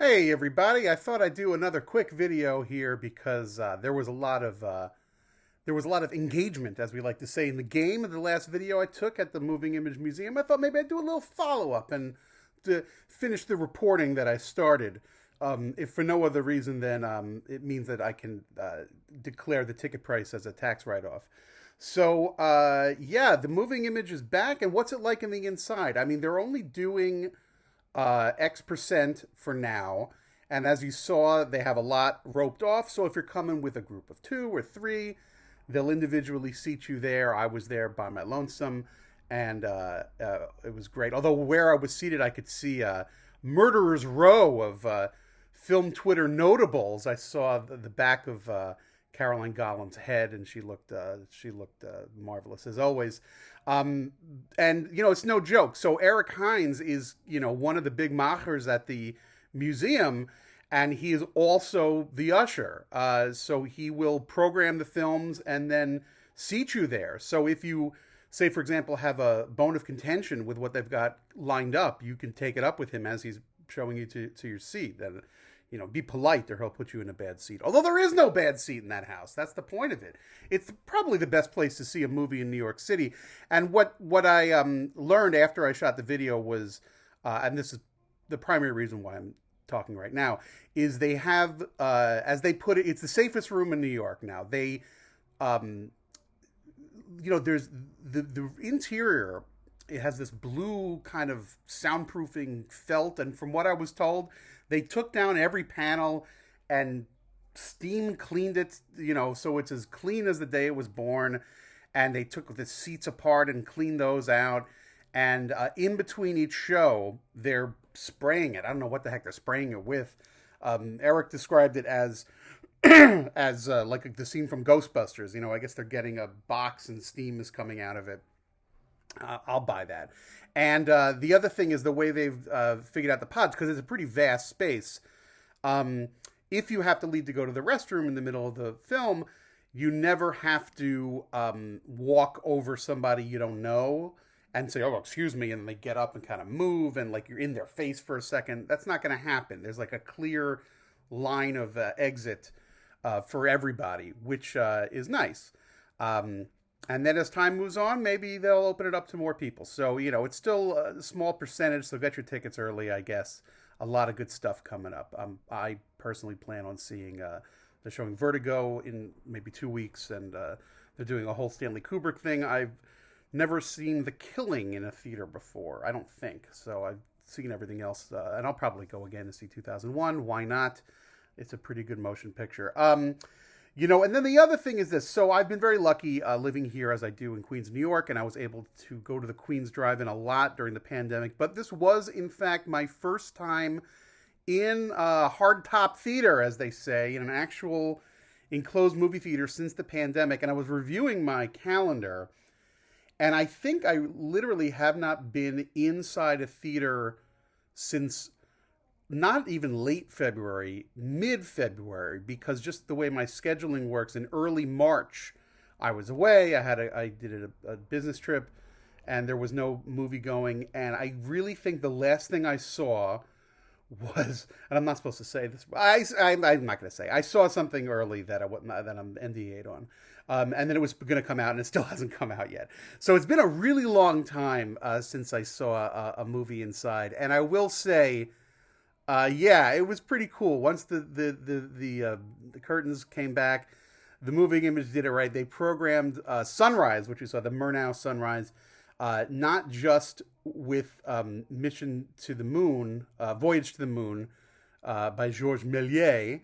Hey everybody! I thought I'd do another quick video here because there was a lot of engagement, as we like to say, in the game of the last video I took at the Moving Image Museum. I thought maybe I'd do a little follow up and to finish the reporting that I started. If for no other reason than it means that I can declare the ticket price as a tax write off. So, the Moving Image is back, and what's it like in the inside? I mean, they're only doing X% for now. And as you saw, they have a lot roped off. So if you're coming with a group of two or three, they'll individually seat you there. I was there by my lonesome, and it was great. Although where I was seated, I could see murderer's row of film Twitter notables. I saw the back of Caroline Gollan's head, and she looked marvelous as always. And it's no joke. So Eric Hines is one of the big machers at the museum, and he is also the usher. So he will program the films and then seat you there. So if you say, for example, have a bone of contention with what they've got lined up, you can take it up with him as he's showing you to your seat. That be polite or he'll put you in a bad seat. Although there is no bad seat in that house. That's the point of it. It's probably the best place to see a movie in New York City. And what I learned after I shot the video was, and this is the primary reason why I'm talking right now, is they have, as they put it, it's the safest room in New York now. They, there's the interior. It has this blue kind of soundproofing felt, and from what I was told, they took down every panel and steam cleaned it, so it's as clean as the day it was born. And they took the seats apart and cleaned those out. And in between each show, they're spraying it. I don't know what the heck they're spraying it with. Eric described it as as like the scene from Ghostbusters. I guess they're getting a box and steam is coming out of it. I'll buy that. And the other thing is the way they've figured out the pods, because it's a pretty vast space. If you have to leave to go to the restroom in the middle of the film, you never have to walk over somebody you don't know and say, "Oh, excuse me," and they get up and kind of move and like you're in their face for a second. That's not going to happen. There's like a clear line of exit for everybody, which is nice. And then as time moves on, maybe they'll open it up to more people. So, it's still a small percentage, so get your tickets early, I guess. A lot of good stuff coming up. I personally plan on seeing, they're showing Vertigo in maybe 2 weeks, and they're doing a whole Stanley Kubrick thing. I've never seen The Killing in a theater before, I don't think. So I've seen everything else, and I'll probably go again to see 2001. Why not? It's a pretty good motion picture. And then the other thing is this. So I've been very lucky living here as I do in Queens, New York, and I was able to go to the Queens Drive-In a lot during the pandemic. But this was, in fact, my first time in a hardtop theater, as they say, in an actual enclosed movie theater since the pandemic. And I was reviewing my calendar, and I think I literally have not been inside a theater since not even late February, mid-February, because just the way my scheduling works, in early March, I was away. I did a business trip, and there was no movie going. And I really think the last thing I saw was, and I'm not supposed to say this, I'm not going to say. I saw something early that I'm NDA'd on, and then it was going to come out, and it still hasn't come out yet. So it's been a really long time since I saw a movie inside, and I will say, it was pretty cool. Once the curtains came back, the Moving Image did it right. They programmed Sunrise, which we saw, the Murnau Sunrise, not just with Mission to the Moon, Voyage to the Moon, by Georges Méliès,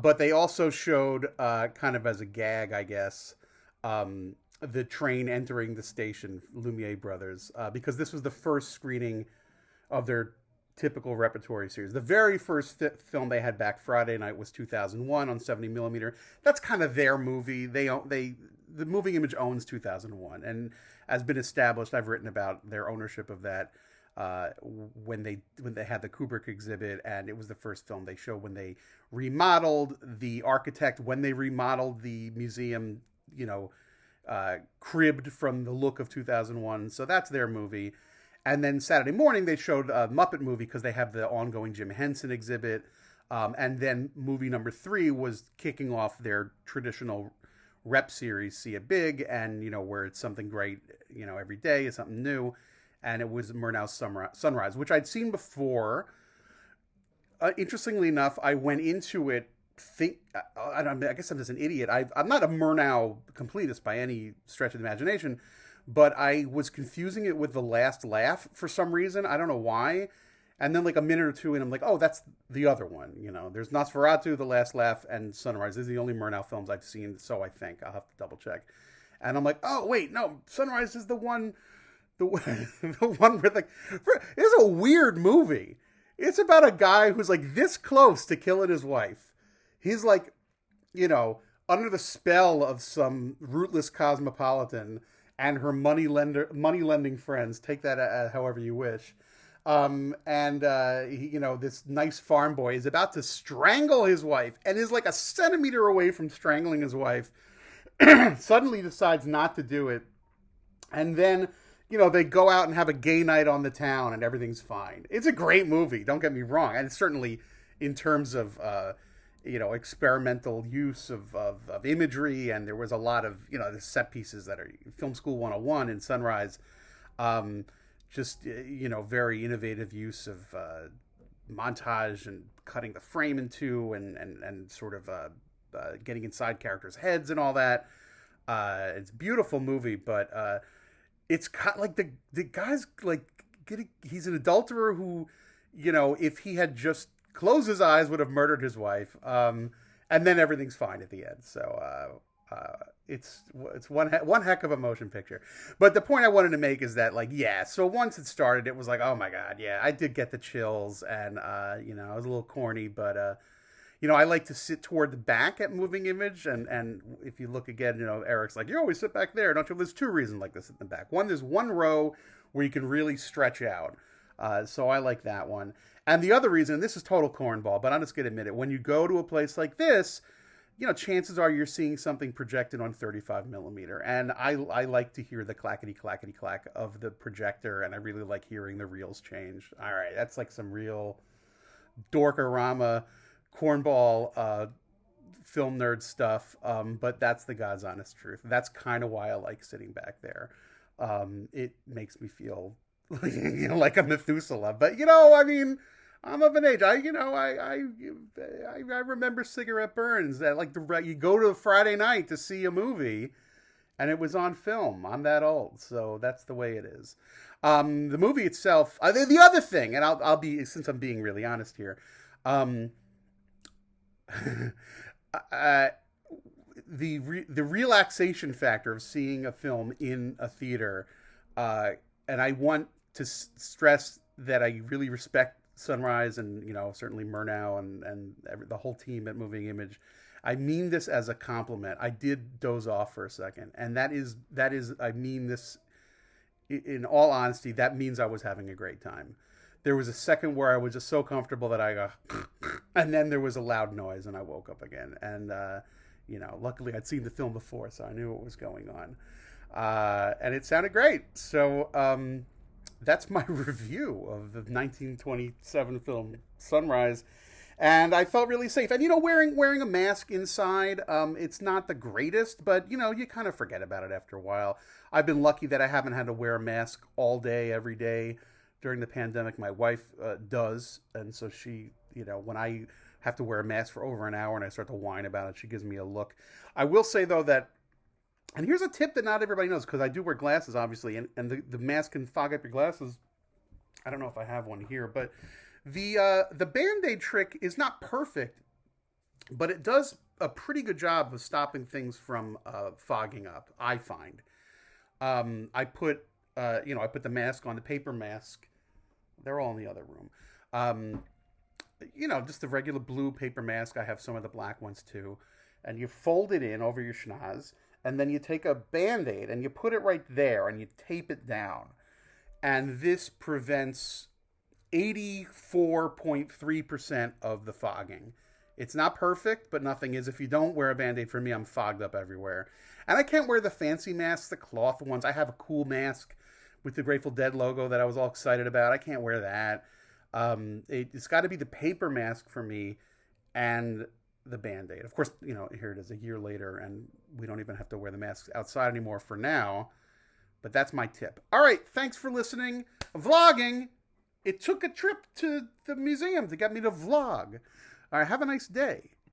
but they also showed, kind of as a gag, I guess, the train entering the station, Lumiere Brothers, because this was the first screening of their typical repertory series. The very first film they had back Friday night was 2001 on 70 millimeter. That's kind of their movie. The Moving Image owns 2001, and has been established. I've written about their ownership of that when they had the Kubrick exhibit, and it was the first film they showed when they remodeled the architect, when they remodeled the museum, cribbed from the look of 2001. So that's their movie. And then Saturday morning they showed a Muppet movie because they have the ongoing Jim Henson exhibit. And then movie number 3 was kicking off their traditional rep series, See It Big, and, where it's something great, every day is something new. And it was Murnau's Sunrise, which I'd seen before. Interestingly enough, I went into it I guess I'm just an idiot. I'm not a Murnau completist by any stretch of the imagination, but I was confusing it with The Last Laugh for some reason. I don't know why. And then like a minute or two in, I'm like, oh, that's the other one. There's Nosferatu, The Last Laugh, and Sunrise. These are the only Murnau films I've seen, so I think. I'll have to double check. And I'm like, oh, wait, no, Sunrise is the one, the one where like, it's a weird movie. It's about a guy who's like this close to killing his wife. He's like, under the spell of some rootless cosmopolitan and her money lending friends. Take that however you wish. This nice farm boy is about to strangle his wife and is like a centimeter away from strangling his wife. Suddenly decides not to do it. And then, they go out and have a gay night on the town and everything's fine. It's a great movie. Don't get me wrong. And it's certainly in terms of, experimental use of imagery. And there was a lot of, the set pieces that are Film School 101 in Sunrise. Very innovative use of montage and cutting the frame in two and sort of getting inside characters' heads and all that. It's a beautiful movie, but it's like the guy's like he's an adulterer who, if he had just closed his eyes, would have murdered his wife. And then everything's fine at the end. So it's one heck of a motion picture. But the point I wanted to make is that so once it started, it was like, oh my God, yeah, I did get the chills, and it was a little corny, but I like to sit toward the back at Moving Image, and if you look again, Eric's like, you always sit back there, don't you? There's 2 reasons like this in the back. One, there's one row where you can really stretch out, so I like that one. And the other reason, and this is total cornball, but I'm just gonna admit it, when you go to a place like this, chances are you're seeing something projected on 35 millimeter. And I like to hear the clackety clack of the projector, and I really like hearing the reels change. All right, that's like some real dorkorama, cornball, film nerd stuff. But that's the God's honest truth. That's kind of why I like sitting back there. It makes me feel like a Methuselah. But I'm of an age. I remember Cigarette Burns. That you go to a Friday night to see a movie, and it was on film. I'm that old, so that's the way it is. The movie itself. The other thing, and I'll be, since I'm being really honest here. The relaxation factor of seeing a film in a theater, and I want to stress that I really respect Sunrise and certainly Murnau and the whole team at Moving Image. I mean this as a compliment. I did doze off for a second, and that is I mean this in all honesty. That means I was having a great time. There was a second where I was just so comfortable that I go, and then there was a loud noise, and I woke up again. And luckily I'd seen the film before, so I knew what was going on, and it sounded great. So that's my review of the 1927 film Sunrise, and I felt really safe. And wearing a mask inside, it's not the greatest, but you kind of forget about it after a while. I've been lucky that I haven't had to wear a mask all day, every day during the pandemic. My wife does, and so she, when I have to wear a mask for over an hour and I start to whine about it, she gives me a look. I will say though that. And here's a tip that not everybody knows, because I do wear glasses, obviously, and the mask can fog up your glasses. I don't know if I have one here, but the Band-Aid trick is not perfect, but it does a pretty good job of stopping things from fogging up, I find. I put the mask on, the paper mask. They're all in the other room. Just the regular blue paper mask. I have some of the black ones too. And you fold it in over your schnoz. And then you take a Band-Aid and you put it right there and you tape it down. And this prevents 84.3% of the fogging. It's not perfect, but nothing is. If you don't wear a Band-Aid, for me, I'm fogged up everywhere. And I can't wear the fancy masks, the cloth ones. I have a cool mask, with the Grateful Dead logo that I was all excited about. I can't wear that. It's got to be the paper mask for me and the Band-Aid. Of course, here it is a year later, and we don't even have to wear the masks outside anymore for now. But that's my tip. All right, thanks for listening. Vlogging. It took a trip to the museum to get me to vlog. All right, have a nice day.